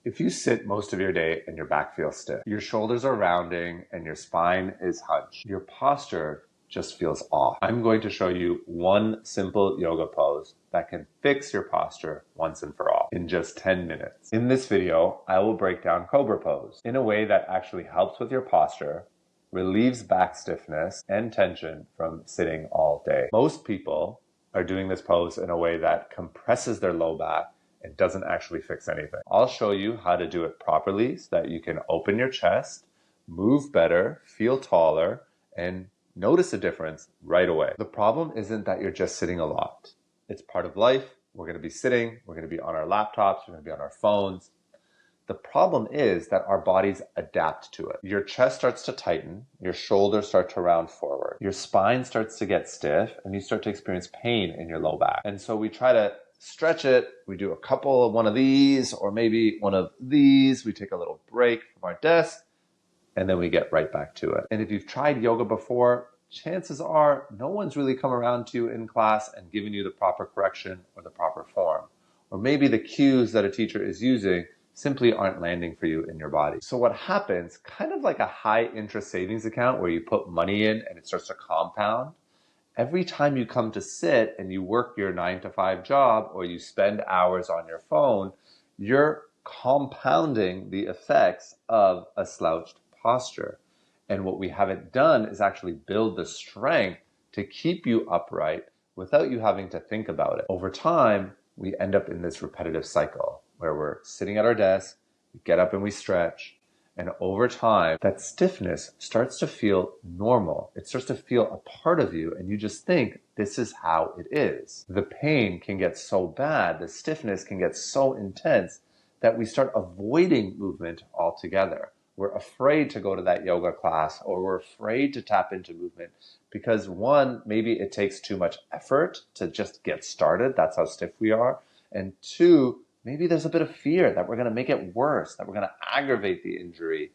If you sit most of your day and your back feels stiff, your shoulders are rounding and your spine is hunched, your posture just feels off, I'm going to show you one simple yoga pose that can fix your posture once and for all in just 10 minutes. In this video, I will break down Cobra pose in a way that actually helps with your posture, relieves back stiffness and tension from sitting all day. Most people are doing this pose in a way that compresses their low back and doesn't actually fix anything. I'll show you how to do it properly so that you can open your chest, move better, feel taller, and notice a difference right away. The problem isn't that you're just sitting a lot. It's part of life. We're going to be sitting, we're going to be on our laptops, we're going to be on our phones. The problem is that our bodies adapt to it. Your chest starts to tighten, your shoulders start to round forward, your spine starts to get stiff, and you start to experience pain in your low back. And so we try to stretch it. We do a couple of one of these or maybe one of these. We take a little break from our desk and then we get right back to it. And if you've tried yoga before, chances are no one's really come around to you in class and given you the proper correction or the proper form. Or maybe the cues that a teacher is using simply aren't landing for you in your body. So what happens, kind of like a high interest savings account where you put money in and it starts to compound, every time you come to sit and you work your 9-to-5 job or you spend hours on your phone, you're compounding the effects of a slouched posture. And what we haven't done is actually build the strength to keep you upright without you having to think about it. Over time, we end up in this repetitive cycle where we're sitting at our desk, we get up and we stretch, and over time, that stiffness starts to feel normal. It starts to feel a part of you, and you just think, this is how it is. The pain can get so bad, the stiffness can get so intense that we start avoiding movement altogether. We're afraid to go to that yoga class, or we're afraid to tap into movement because one, maybe it takes too much effort to just get started. That's how stiff we are. And two, maybe there's a bit of fear that we're going to make it worse, that we're going to aggravate the injury.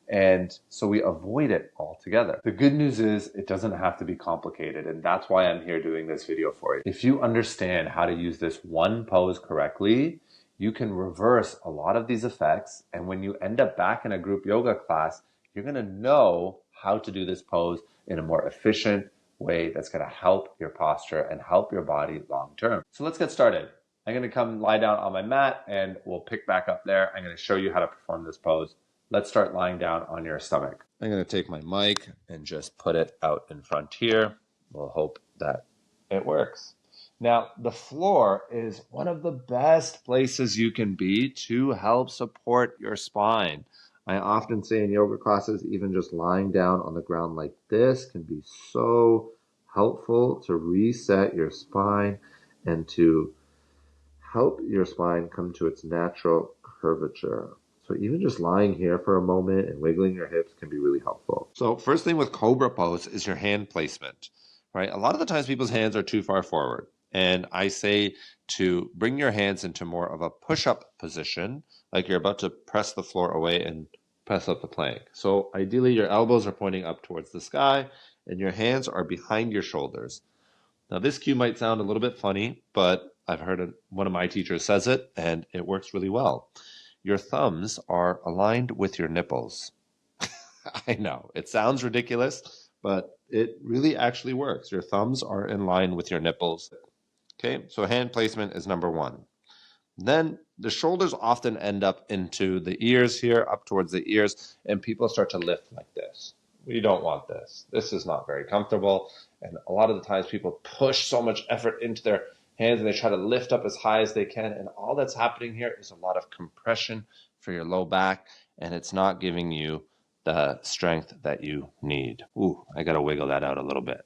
And so we avoid it altogether. The good news is it doesn't have to be complicated. And that's why I'm here doing this video for you. If you understand how to use this one pose correctly, you can reverse a lot of these effects. And when you end up back in a group yoga class, you're going to know how to do this pose in a more efficient way that's going to help your posture and help your body long term. So let's get started. I'm going to come lie down on my mat and we'll pick back up there. I'm going to show you how to perform this pose. Let's start lying down on your stomach. I'm going to take my mic and just put it out in front here. We'll hope that it works. Now, the floor is one of the best places you can be to help support your spine. I often say in yoga classes, even just lying down on the ground like this can be so helpful to reset your spine and to help your spine come to its natural curvature. So even just lying here for a moment and wiggling your hips can be really helpful. So first thing with Cobra pose is your hand placement, right? A lot of the times people's hands are too far forward. And I say to bring your hands into more of a push-up position, like you're about to press the floor away and press up the plank. So ideally your elbows are pointing up towards the sky and your hands are behind your shoulders. Now this cue might sound a little bit funny, but I've heard one of my teachers says it and it works really well. Your thumbs are aligned with your nipples. I know, it sounds ridiculous, but it really actually works. Your thumbs are in line with your nipples. Okay, so hand placement is number one. Then the shoulders often end up into the ears here, up towards the ears, and people start to lift like this. We don't want this. This is not very comfortable. And a lot of the times people push so much effort into their hands and they try to lift up as high as they can. And all that's happening here is a lot of compression for your low back, and it's not giving you the strength that you need. Ooh, I got to wiggle that out a little bit.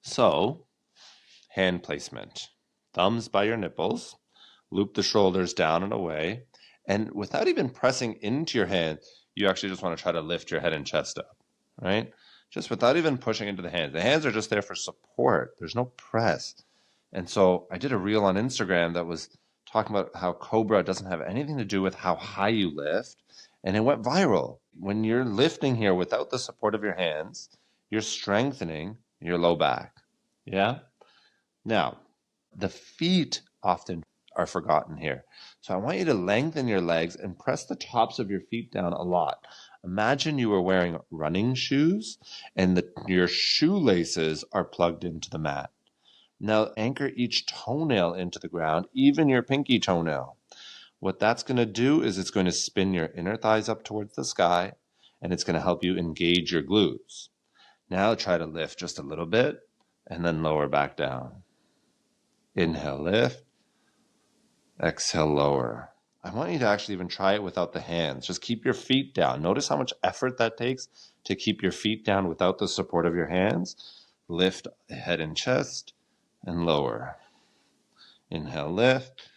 So, hand placement. Thumbs by your nipples, loop the shoulders down and away, and without even pressing into your hand, you actually just want to try to lift your head and chest up, right? Just without even pushing into the hands. The hands are just there for support. There's no press. And so I did a reel on Instagram that was talking about how Cobra doesn't have anything to do with how high you lift, and it went viral. When you're lifting here without the support of your hands, you're strengthening your low back, yeah? Now, the feet often are forgotten here. So I want you to lengthen your legs and press the tops of your feet down a lot. Imagine you were wearing running shoes and your shoelaces are plugged into the mat. Now anchor each toenail into the ground, even your pinky toenail. What that's going to do is it's going to spin your inner thighs up towards the sky, and it's going to help you engage your glutes. Now try to lift just a little bit and then lower back down. Inhale, lift. Exhale, lower. I want you to actually even try it without the hands. Just keep your feet down. Notice how much effort that takes to keep your feet down without the support of your hands. Lift head and chest and lower. Inhale, lift.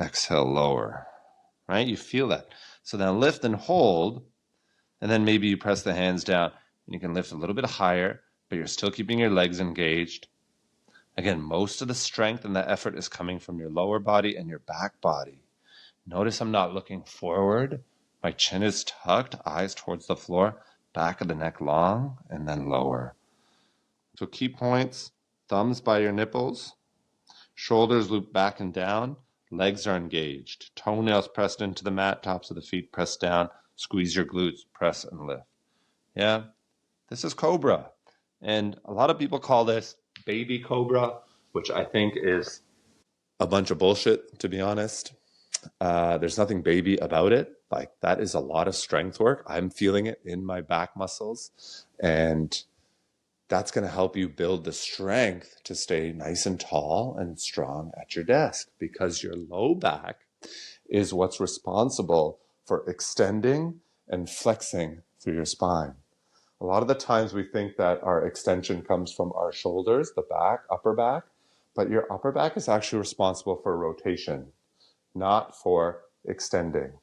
Exhale, lower. Right? You feel that. So now lift and hold, and then maybe you press the hands down and you can lift a little bit higher, but you're still keeping your legs engaged. Again, most of the strength and the effort is coming from your lower body and your back body. Notice I'm not looking forward. My chin is tucked, eyes towards the floor, back of the neck long, and then lower. So key points, thumbs by your nipples, shoulders loop back and down, legs are engaged, toenails pressed into the mat, tops of the feet pressed down, squeeze your glutes, press and lift. Yeah, this is Cobra. And a lot of people call this baby Cobra, which I think is a bunch of bullshit, to be honest. There's nothing baby about it. Like, that is a lot of strength work. I'm feeling it in my back muscles, and that's going to help you build the strength to stay nice and tall and strong at your desk, because your low back is what's responsible for extending and flexing through your spine. A lot of the times we think that our extension comes from our shoulders, the back, upper back, but your upper back is actually responsible for rotation, not for extending.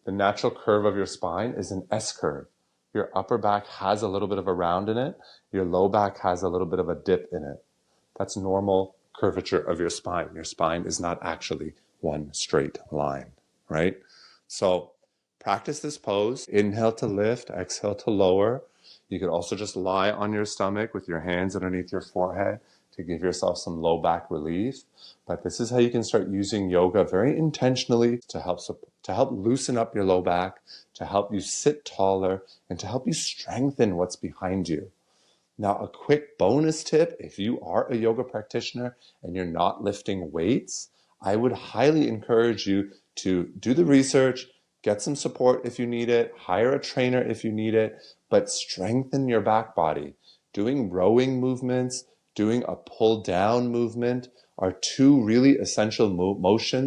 The natural curve of your spine is an S curve. Your upper back has a little bit of a round in it. Your low back has a little bit of a dip in it. That's normal curvature of your spine. Your spine is not actually one straight line, right? So practice this pose. Inhale to lift, exhale to lower. You could also just lie on your stomach with your hands underneath your forehead to give yourself some low back relief. But this is how you can start using yoga very intentionally to help loosen up your low back, to help you sit taller, and to help you strengthen what's behind you. Now, a quick bonus tip, if you are a yoga practitioner and you're not lifting weights, I would highly encourage you to do the research, get some support if you need it, hire a trainer if you need it, but strengthen your back body. Doing rowing movements, doing a pull down movement are two really essential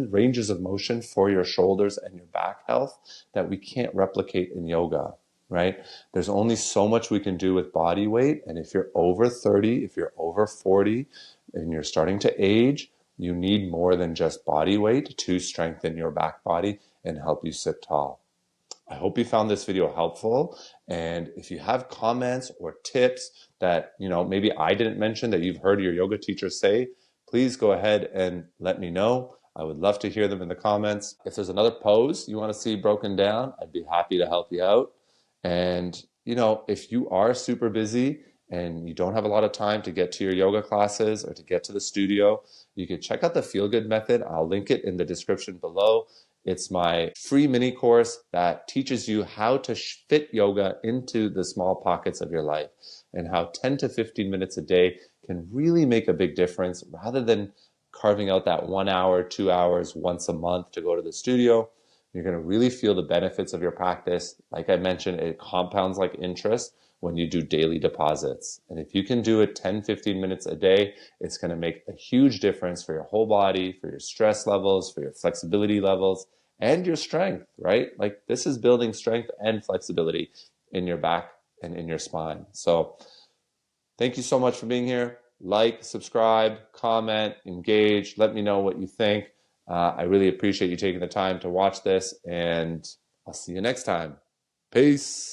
ranges of motion for your shoulders and your back health that we can't replicate in yoga, right? There's only so much we can do with body weight. And if you're over 30, if you're over 40, and you're starting to age, you need more than just body weight to strengthen your back body and help you sit tall. I hope you found this video helpful. And if you have comments or tips that, maybe I didn't mention that you've heard your yoga teacher say, please go ahead and let me know. I would love to hear them in the comments. If there's another pose you want to see broken down, I'd be happy to help you out. And, if you are super busy and you don't have a lot of time to get to your yoga classes or to get to the studio, you can check out the Feel Good Method. I'll link it in the description below. It's my free mini course that teaches you how to fit yoga into the small pockets of your life and how 10 to 15 minutes a day can really make a big difference rather than carving out that 1 hour, 2 hours once a month to go to the studio. You're going to really feel the benefits of your practice. Like I mentioned, it compounds like interest when you do daily deposits. And if you can do it 10, 15 minutes a day, it's going to make a huge difference for your whole body, for your stress levels, for your flexibility levels, and your strength, right? Like, this is building strength and flexibility in your back and in your spine. So thank you so much for being here. Like, subscribe, comment, engage. Let me know what you think. I really appreciate you taking the time to watch this, and I'll see you next time. Peace.